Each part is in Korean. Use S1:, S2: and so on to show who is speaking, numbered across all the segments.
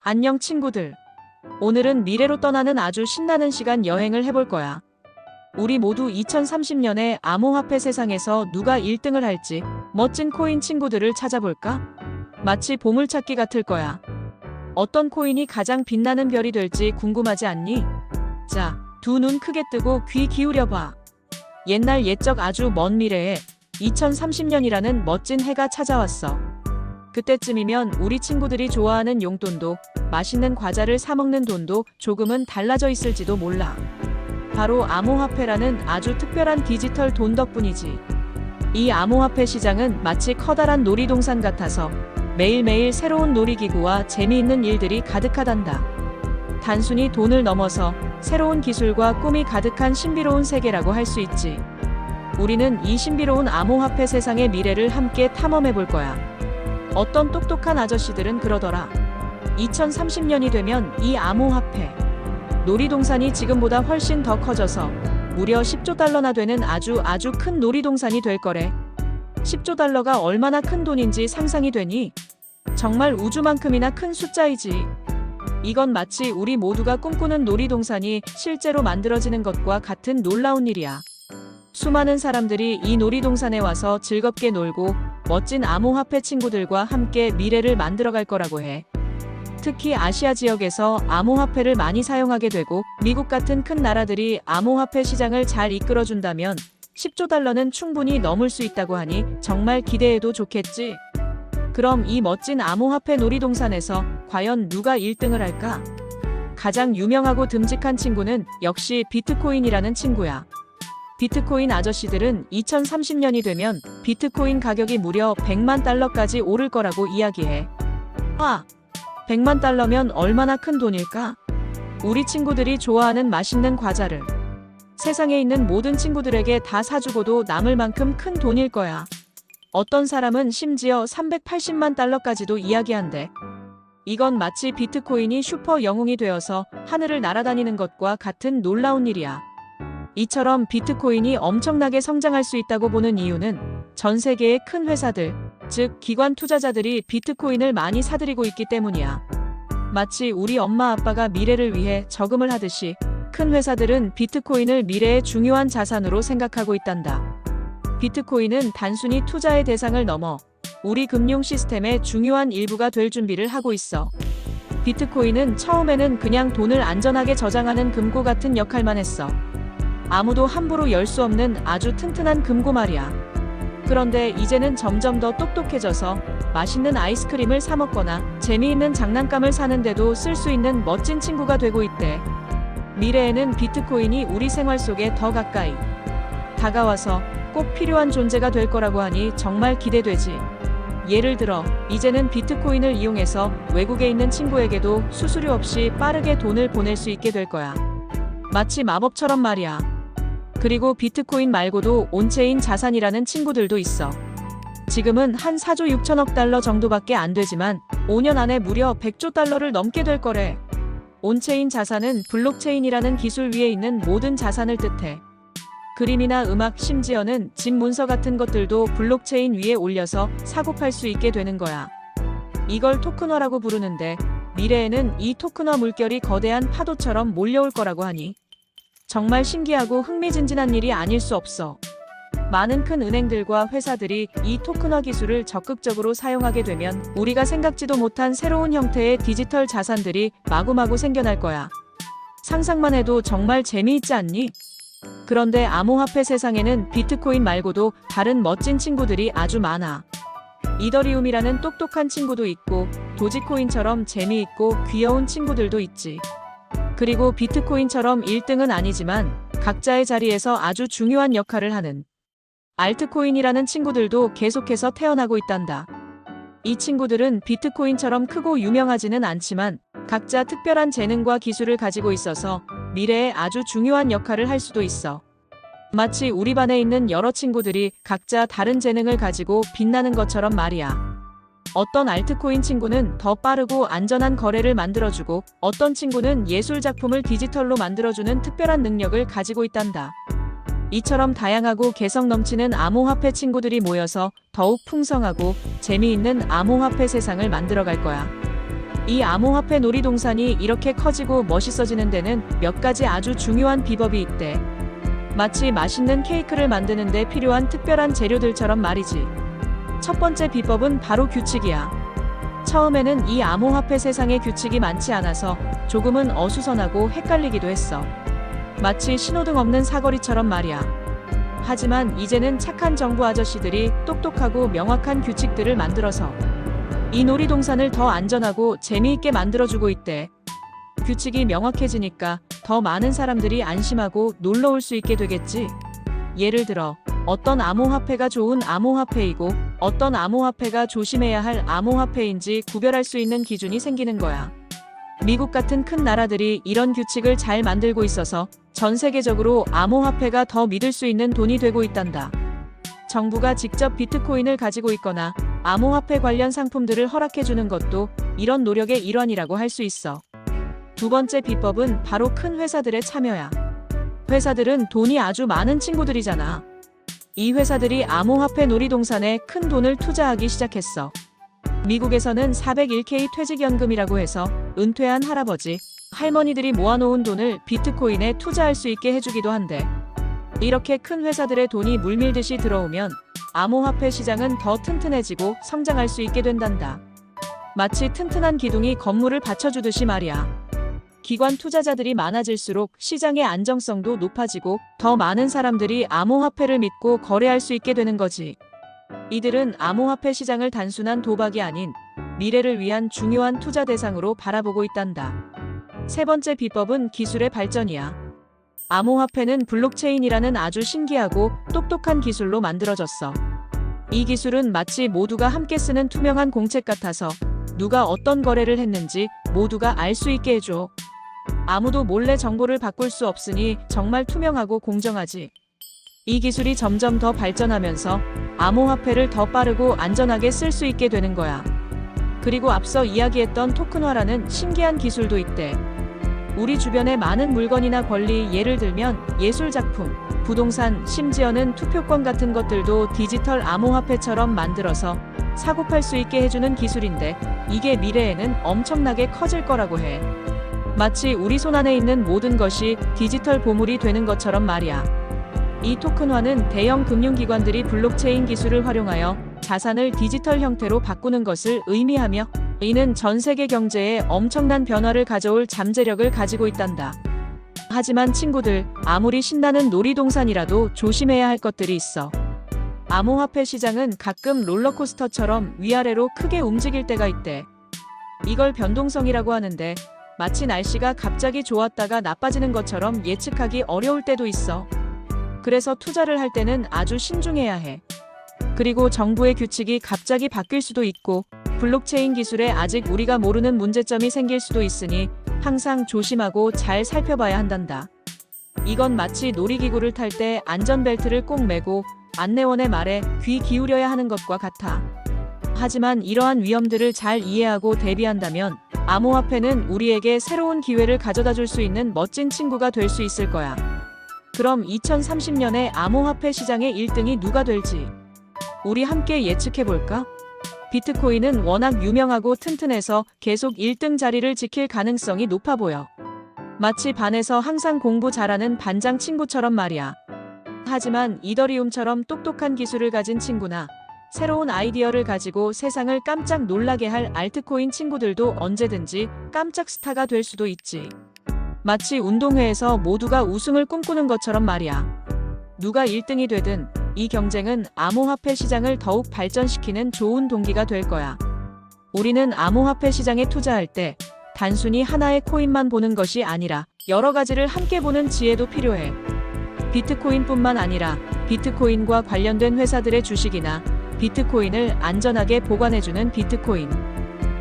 S1: 안녕 친구들. 오늘은 미래로 떠나는 아주 신나는 시간 여행을 해볼 거야. 우리 모두 2030년에 암호화폐 세상에서 누가 1등을 할지 멋진 코인 친구들을 찾아볼까? 마치 보물찾기 같을 거야. 어떤 코인이 가장 빛나는 별이 될지 궁금하지 않니? 자, 두 눈 크게 뜨고 귀 기울여 봐. 옛날 옛적 아주 먼 미래에 2030년이라는 멋진 해가 찾아왔어. 그때쯤이면 우리 친구들이 좋아하는 용돈도, 맛있는 과자를 사 먹는 돈도 조금은 달라져 있을지도 몰라. 바로 암호화폐라는 아주 특별한 디지털 돈 덕분이지. 이 암호화폐 시장은 마치 커다란 놀이동산 같아서 매일매일 새로운 놀이기구와 재미있는 일들이 가득하단다. 단순히 돈을 넘어서 새로운 기술과 꿈이 가득한 신비로운 세계라고 할 수 있지. 우리는 이 신비로운 암호화폐 세상의 미래를 함께 탐험해 볼 거야. 어떤 똑똑한 아저씨들은 그러더라. 2030년이 되면 이 암호화폐 놀이동산이 지금보다 훨씬 더 커져서 무려 10조 달러나 되는 아주 큰 놀이동산이 될 거래. 10조 달러가 얼마나 큰 돈인지 상상이 되니? 정말 우주만큼이나 큰 숫자이지. 이건 마치 우리 모두가 꿈꾸는 놀이동산이 실제로 만들어지는 것과 같은 놀라운 일이야. 수많은 사람들이 이 놀이동산에 와서 즐겁게 놀고 멋진 암호화폐 친구들과 함께 미래를 만들어갈 거라고 해. 특히 아시아 지역에서 암호화폐를 많이 사용하게 되고 미국 같은 큰 나라들이 암호화폐 시장을 잘 이끌어준다면 10조 달러는 충분히 넘을 수 있다고 하니 정말 기대해도 좋겠지. 그럼 이 멋진 암호화폐 놀이동산에서 과연 누가 1등을 할까? 가장 유명하고 듬직한 친구는 역시 비트코인이라는 친구야. 비트코인 아저씨들은 2030년이 되면 비트코인 가격이 무려 100만 달러까지 오를 거라고 이야기해. 100만 달러면 얼마나 큰 돈일까? 우리 친구들이 좋아하는 맛있는 과자를 세상에 있는 모든 친구들에게 다 사주고도 남을 만큼 큰 돈일 거야. 어떤 사람은 심지어 380만 달러까지도 이야기한대. 이건 마치 비트코인이 슈퍼 영웅이 되어서 하늘을 날아다니는 것과 같은 놀라운 일이야. 이처럼 비트코인이 엄청나게 성장할 수 있다고 보는 이유는 전 세계의 큰 회사들, 즉 기관 투자자들이 비트코인을 많이 사들이고 있기 때문이야. 마치 우리 엄마 아빠가 미래를 위해 저금을 하듯이 큰 회사들은 비트코인을 미래의 중요한 자산으로 생각하고 있단다. 비트코인은 단순히 투자의 대상을 넘어 우리 금융 시스템의 중요한 일부가 될 준비를 하고 있어. 비트코인은 처음에는 그냥 돈을 안전하게 저장하는 금고 같은 역할만 했어. 아무도 함부로 열 수 없는 아주 튼튼한 금고 말이야. 그런데 이제는 점점 더 똑똑해져서 맛있는 아이스크림을 사 먹거나 재미있는 장난감을 사는데도 쓸 수 있는 멋진 친구가 되고 있대. 미래에는 비트코인이 우리 생활 속에 더 가까이 다가와서 꼭 필요한 존재가 될 거라고 하니 정말 기대되지. 예를 들어 이제는 비트코인을 이용해서 외국에 있는 친구에게도 수수료 없이 빠르게 돈을 보낼 수 있게 될 거야. 마치 마법처럼 말이야. 그리고 비트코인 말고도 온체인 자산이라는 친구들도 있어. 지금은 한 4조 6천억 달러 정도밖에 안 되지만 5년 안에 무려 100조 달러를 넘게 될 거래. 온체인 자산은 블록체인이라는 기술 위에 있는 모든 자산을 뜻해. 그림이나 음악, 심지어는 집 문서 같은 것들도 블록체인 위에 올려서 사고 팔 수 있게 되는 거야. 이걸 토큰화라고 부르는데 미래에는 이 토큰화 물결이 거대한 파도처럼 몰려올 거라고 하니 정말 신기하고 흥미진진한 일이 아닐 수 없어. 많은 큰 은행들과 회사들이 이 토큰화 기술을 적극적으로 사용하게 되면 우리가 생각지도 못한 새로운 형태의 디지털 자산들이 마구마구 생겨날 거야. 상상만 해도 정말 재미있지 않니? 그런데 암호화폐 세상에는 비트코인 말고도 다른 멋진 친구들이 아주 많아. 이더리움이라는 똑똑한 친구도 있고 도지코인처럼 재미있고 귀여운 친구들도 있지. 그리고 비트코인처럼 1등은 아니지만 각자의 자리에서 아주 중요한 역할을 하는 알트코인이라는 친구들도 계속해서 태어나고 있단다. 이 친구들은 비트코인처럼 크고 유명하지는 않지만 각자 특별한 재능과 기술을 가지고 있어서 미래에 아주 중요한 역할을 할 수도 있어. 마치 우리 반에 있는 여러 친구들이 각자 다른 재능을 가지고 빛나는 것처럼 말이야. 어떤 알트코인 친구는 더 빠르고 안전한 거래를 만들어주고 어떤 친구는 예술 작품을 디지털로 만들어주는 특별한 능력을 가지고 있단다. 이처럼 다양하고 개성 넘치는 암호화폐 친구들이 모여서 더욱 풍성하고 재미있는 암호화폐 세상을 만들어갈 거야. 이 암호화폐 놀이동산이 이렇게 커지고 멋있어지는 데는 몇 가지 아주 중요한 비법이 있대. 마치 맛있는 케이크를 만드는 데 필요한 특별한 재료들처럼 말이지. 첫 번째 비법은 바로 규칙이야. 처음에는 이 암호화폐 세상에 규칙이 많지 않아서 조금은 어수선하고 헷갈리기도 했어. 마치 신호등 없는 사거리처럼 말이야. 하지만 이제는 착한 정부 아저씨들이 똑똑하고 명확한 규칙들을 만들어서 이 놀이동산을 더 안전하고 재미있게 만들어주고 있대. 규칙이 명확해지니까 더 많은 사람들이 안심하고 놀러 올 수 있게 되겠지. 예를 들어 어떤 암호화폐가 좋은 암호화폐이고 어떤 암호화폐가 조심해야 할 암호화폐인지 구별할 수 있는 기준이 생기는 거야. 미국 같은 큰 나라들이 이런 규칙을 잘 만들고 있어서 전 세계적으로 암호화폐가 더 믿을 수 있는 돈이 되고 있단다. 정부가 직접 비트코인을 가지고 있거나 암호화폐 관련 상품들을 허락해주는 것도 이런 노력의 일환이라고 할 수 있어. 두 번째 비법은 바로 큰 회사들의 참여야. 회사들은 돈이 아주 많은 친구들이잖아. 이 회사들이 암호화폐 놀이동산에 큰 돈을 투자하기 시작했어. 미국에서는 401k 퇴직연금이라고 해서 은퇴한 할아버지, 할머니들이 모아놓은 돈을 비트코인에 투자할 수 있게 해주기도 한대. 이렇게 큰 회사들의 돈이 물밀듯이 들어오면 암호화폐 시장은 더 튼튼해지고 성장할 수 있게 된단다. 마치 튼튼한 기둥이 건물을 받쳐주듯이 말이야. 기관 투자자들이 많아질수록 시장의 안정성도 높아지고 더 많은 사람들이 암호화폐를 믿고 거래할 수 있게 되는 거지. 이들은 암호화폐 시장을 단순한 도박이 아닌 미래를 위한 중요한 투자 대상으로 바라보고 있단다. 세 번째 비법은 기술의 발전이야. 암호화폐는 블록체인이라는 아주 신기하고 똑똑한 기술로 만들어졌어. 이 기술은 마치 모두가 함께 쓰는 투명한 공책 같아서 누가 어떤 거래를 했는지 모두가 알 수 있게 해줘. 아무도 몰래 정보를 바꿀 수 없으니 정말 투명하고 공정하지. 이 기술이 점점 더 발전하면서 암호화폐를 더 빠르고 안전하게 쓸 수 있게 되는 거야. 그리고 앞서 이야기했던 토큰화라는 신기한 기술도 있대. 우리 주변의 많은 물건이나 권리, 예를 들면 예술작품, 부동산, 심지어는 투표권 같은 것들도 디지털 암호화폐처럼 만들어서 사고 팔 수 있게 해주는 기술인데 이게 미래에는 엄청나게 커질 거라고 해. 마치 우리 손안에 있는 모든 것이 디지털 보물이 되는 것처럼 말이야. 이 토큰화는 대형 금융기관들이 블록체인 기술을 활용하여 자산을 디지털 형태로 바꾸는 것을 의미하며 이는 전 세계 경제에 엄청난 변화를 가져올 잠재력을 가지고 있단다. 하지만 친구들, 아무리 신나는 놀이동산이라도 조심해야 할 것들이 있어. 암호화폐 시장은 가끔 롤러코스터처럼 위아래로 크게 움직일 때가 있대. 이걸 변동성이라고 하는데 마치 날씨가 갑자기 좋았다가 나빠지는 것처럼 예측하기 어려울 때도 있어. 그래서 투자를 할 때는 아주 신중해야 해. 그리고 정부의 규칙이 갑자기 바뀔 수도 있고 블록체인 기술에 아직 우리가 모르는 문제점이 생길 수도 있으니 항상 조심하고 잘 살펴봐야 한단다. 이건 마치 놀이기구를 탈 때 안전벨트를 꼭 매고 안내원의 말에 귀 기울여야 하는 것과 같아. 하지만 이러한 위험들을 잘 이해하고 대비한다면 암호화폐는 우리에게 새로운 기회를 가져다 줄 수 있는 멋진 친구가 될 수 있을 거야. 그럼 2030년에 암호화폐 시장의 1등이 누가 될지 우리 함께 예측해볼까? 비트코인은 워낙 유명하고 튼튼해서 계속 1등 자리를 지킬 가능성이 높아 보여. 마치 반에서 항상 공부 잘하는 반장 친구처럼 말이야. 하지만 이더리움처럼 똑똑한 기술을 가진 친구나 새로운 아이디어를 가지고 세상을 깜짝 놀라게 할 알트코인 친구들도 언제든지 깜짝 스타가 될 수도 있지. 마치 운동회에서 모두가 우승을 꿈꾸는 것처럼 말이야. 누가 1등이 되든 이 경쟁은 암호화폐 시장을 더욱 발전시키는 좋은 동기가 될 거야. 우리는 암호화폐 시장에 투자할 때 단순히 하나의 코인만 보는 것이 아니라 여러 가지를 함께 보는 지혜도 필요해. 비트코인뿐만 아니라 비트코인과 관련된 회사들의 주식이나 비트코인을 안전하게 보관해주는 비트코인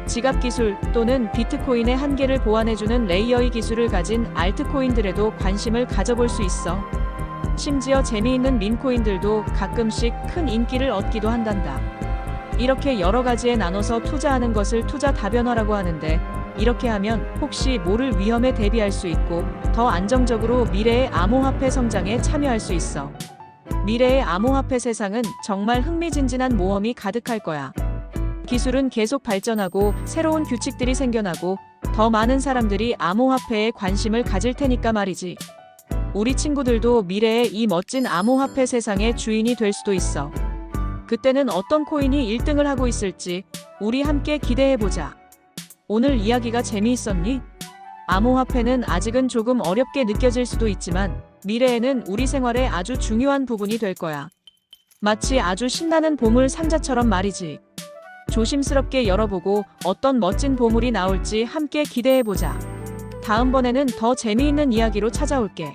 S1: 지갑 기술 또는 비트코인의 한계를 보완해주는 레이어의 기술을 가진 알트코인들에도 관심을 가져볼 수 있어. 심지어 재미있는 밈코인들도 가끔씩 큰 인기를 얻기도 한단다. 이렇게 여러 가지에 나눠서 투자하는 것을 투자 다변화라고 하는데 이렇게 하면 혹시 모를 위험에 대비할 수 있고 더 안정적으로 미래의 암호화폐 성장에 참여할 수 있어. 미래의 암호화폐 세상은 정말 흥미진진한 모험이 가득할 거야. 기술은 계속 발전하고 새로운 규칙들이 생겨나고 더 많은 사람들이 암호화폐에 관심을 가질 테니까 말이지. 우리 친구들도 미래의 이 멋진 암호화폐 세상의 주인이 될 수도 있어. 그때는 어떤 코인이 1등을 하고 있을지 우리 함께 기대해보자. 오늘 이야기가 재미있었니? 암호화폐는 아직은 조금 어렵게 느껴질 수도 있지만 미래에는 우리 생활의 아주 중요한 부분이 될 거야. 마치 아주 신나는 보물 상자처럼 말이지. 조심스럽게 열어보고 어떤 멋진 보물이 나올지 함께 기대해보자. 다음번에는 더 재미있는 이야기로 찾아올게.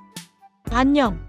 S1: 안녕.